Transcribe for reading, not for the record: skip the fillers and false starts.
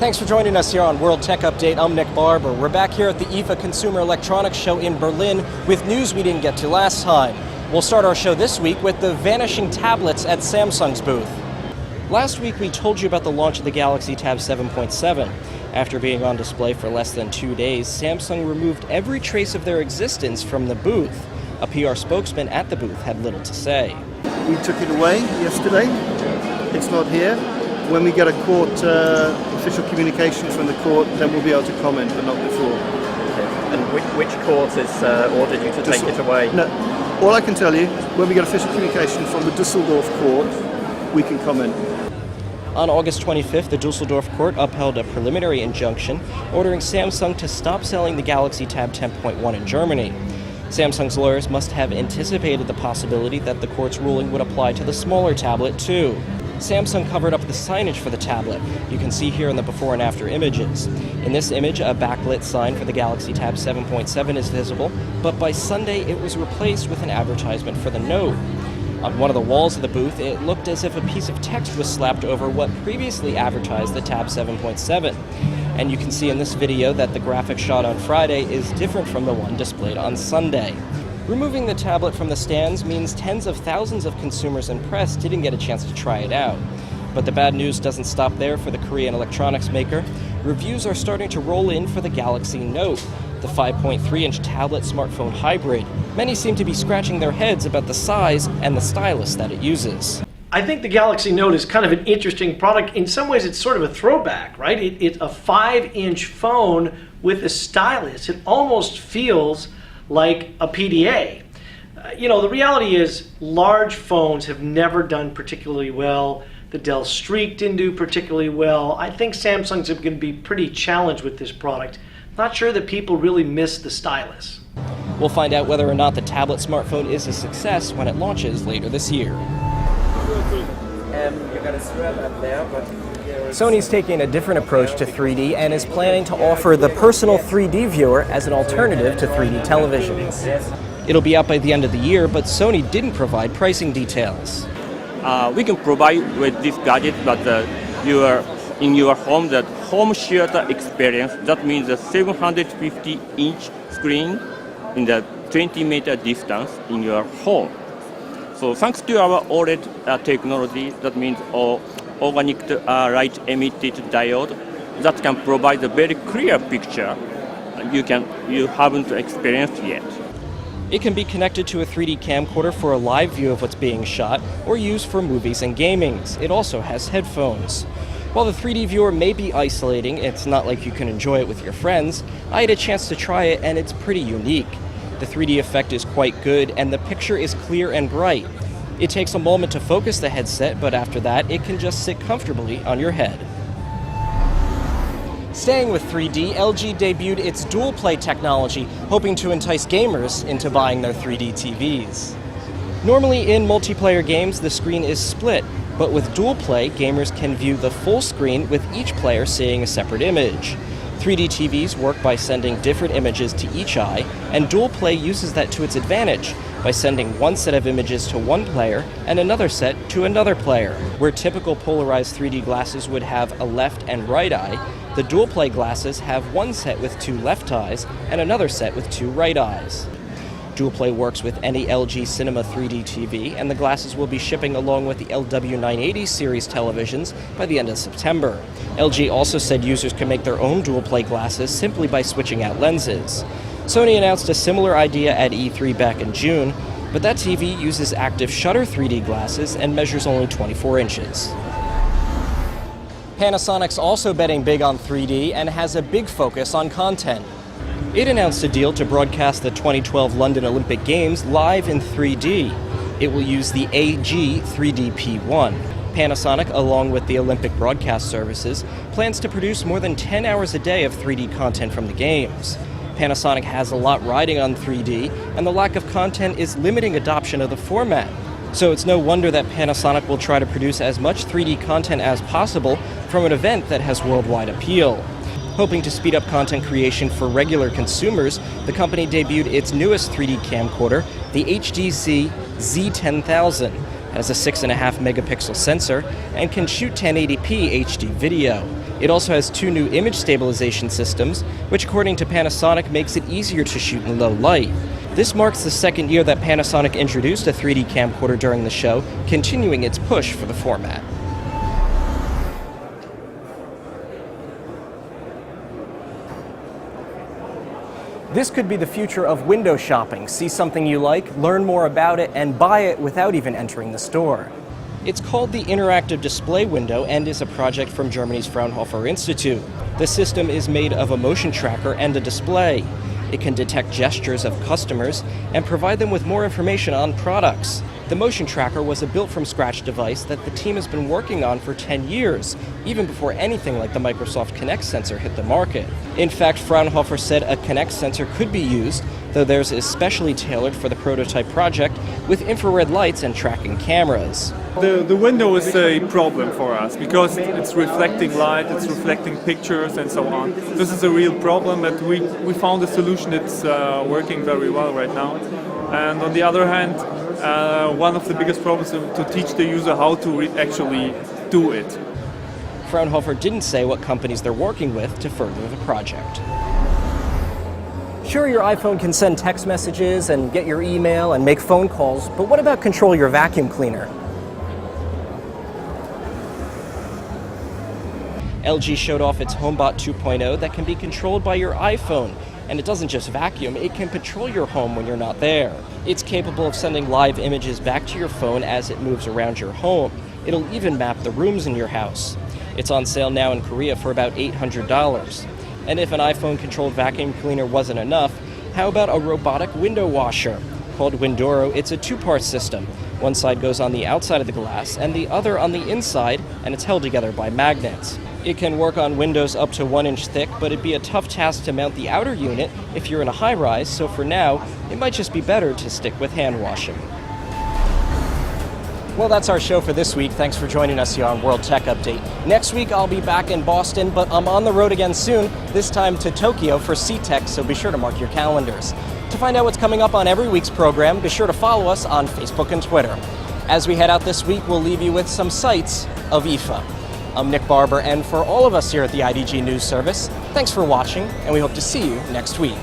Thanks for joining us here on World Tech Update. I'm Nick Barber. We're back here at the IFA Consumer Electronics Show in Berlin with news we didn't get to last time. We'll start our show this week with the vanishing tablets at Samsung's booth. Last week we told you about the launch of the Galaxy Tab 7.7. After being on display for less than 2 days, Samsung removed every trace of their existence from the booth. A PR spokesman at the booth had little to say. We took it away yesterday. It's not here. When we get a court official communication from the court, then we'll be able to comment, but not before. And which court has ordered you to take it away? No, all I can tell you, when we get official communication from the Düsseldorf court, we can comment. On August 25th, the Düsseldorf court upheld a preliminary injunction ordering Samsung to stop selling the Galaxy Tab 10.1 in Germany. Samsung's lawyers must have anticipated the possibility that the court's ruling would apply to the smaller tablet too. Samsung covered up the signage for the tablet. You can see here in the before and after images. In this image, a backlit sign for the Galaxy Tab 7.7 is visible, but by Sunday it was replaced with an advertisement for the Note. On one of the walls of the booth, it looked as if a piece of text was slapped over what previously advertised the Tab 7.7. And you can see in this video that the graphic shot on Friday is different from the one displayed on Sunday. Removing the tablet from the stands means tens of thousands of consumers and press didn't get a chance to try it out. But the bad news doesn't stop there for the Korean electronics maker. Reviews are starting to roll in for the Galaxy Note, the 5.3-inch tablet smartphone hybrid. Many seem to be scratching their heads about the size and the stylus that it uses. I think the Galaxy Note is kind of an interesting product. In some ways, it's sort of a throwback, right? It's a 5-inch phone with a stylus. It almost feels like a PDA. The reality is large phones have never done particularly well. The Dell Streak didn't do particularly well. I think Samsung's going to be pretty challenged with this product. Not sure that people really miss the stylus. We'll find out whether or not the tablet smartphone is a success when it launches later this year. Sony's taking a different approach to 3D and is planning to offer the personal 3D viewer as an alternative to 3D television. It'll be out by the end of the year, but Sony didn't provide pricing details. We can provide with this gadget, but in your home, the home theater experience, that means a 750-inch screen in the 20-meter distance in your home. So thanks to our OLED technology, that means organic light emitted diode that can provide a very clear picture you haven't experienced yet. It can be connected to a 3D camcorder for a live view of what's being shot or used for movies and gamings. It also has headphones. While the 3D viewer may be isolating, it's not like you can enjoy it with your friends. I had a chance to try it and it's pretty unique. The 3D effect is quite good and the picture is clear and bright. It takes a moment to focus the headset, but after that, it can just sit comfortably on your head. Staying with 3D, LG debuted its dual play technology, hoping to entice gamers into buying their 3D TVs. Normally in multiplayer games, the screen is split, but with dual play, gamers can view the full screen with each player seeing a separate image. 3D TVs work by sending different images to each eye, and dual play uses that to its advantage by sending one set of images to one player and another set to another player. Where typical polarized 3D glasses would have a left and right eye, the dual play glasses have one set with two left eyes and another set with two right eyes. Dual Play works with any LG Cinema 3D TV, and the glasses will be shipping along with the LW980 series televisions by the end of September. LG also said users can make their own Dual Play glasses simply by switching out lenses. Sony announced a similar idea at E3 back in June, but that TV uses active shutter 3D glasses and measures only 24 inches. Panasonic's also betting big on 3D and has a big focus on content. It announced a deal to broadcast the 2012 London Olympic Games live in 3D. It will use the AG 3DP1. Panasonic, along with the Olympic broadcast services, plans to produce more than 10 hours a day of 3D content from the Games. Panasonic has a lot riding on 3D, and the lack of content is limiting adoption of the format. So it's no wonder that Panasonic will try to produce as much 3D content as possible from an event that has worldwide appeal. Hoping to speed up content creation for regular consumers, the company debuted its newest 3D camcorder, the HTC Z10000. It has a 6.5 megapixel sensor and can shoot 1080p HD video. It also has 2 new image stabilization systems, which according to Panasonic makes it easier to shoot in low light. This marks the second year that Panasonic introduced a 3D camcorder during the show, continuing its push for the format. This could be the future of window shopping. See something you like, learn more about it, and buy it without even entering the store. It's called the Interactive Display Window and is a project from Germany's Fraunhofer Institute. The system is made of a motion tracker and a display. It can detect gestures of customers and provide them with more information on products. The motion tracker was a built-from-scratch device that the team has been working on for 10 years, even before anything like the Microsoft Kinect sensor hit the market. In fact, Fraunhofer said a Kinect sensor could be used, though theirs is specially tailored for the prototype project with infrared lights and tracking cameras. The window is a problem for us because it's reflecting light, it's reflecting pictures and so on. This is a real problem, but we found a solution that's working very well right now. And on the other hand, one of the biggest problems is to teach the user how to actually do it. Fraunhofer didn't say what companies they're working with to further the project. Sure, your iPhone can send text messages and get your email and make phone calls, but what about control your vacuum cleaner? LG showed off its HomeBot 2.0 that can be controlled by your iPhone. And it doesn't just vacuum, it can patrol your home when you're not there. It's capable of sending live images back to your phone as it moves around your home. It'll even map the rooms in your house. It's on sale now in Korea for about $800. And if an iPhone-controlled vacuum cleaner wasn't enough, how about a robotic window washer? Called Windoro, it's a 2-part system. One side goes on the outside of the glass and the other on the inside, and it's held together by magnets. It can work on windows up to 1 inch thick, but it'd be a tough task to mount the outer unit if you're in a high-rise, so for now, it might just be better to stick with hand washing. Well, that's our show for this week. Thanks for joining us here on World Tech Update. Next week, I'll be back in Boston, but I'm on the road again soon, this time to Tokyo for CTech, so be sure to mark your calendars. To find out what's coming up on every week's program, be sure to follow us on Facebook and Twitter. As we head out this week, we'll leave you with some sights of IFA. I'm Nick Barber, and for all of us here at the IDG News Service, thanks for watching, and we hope to see you next week.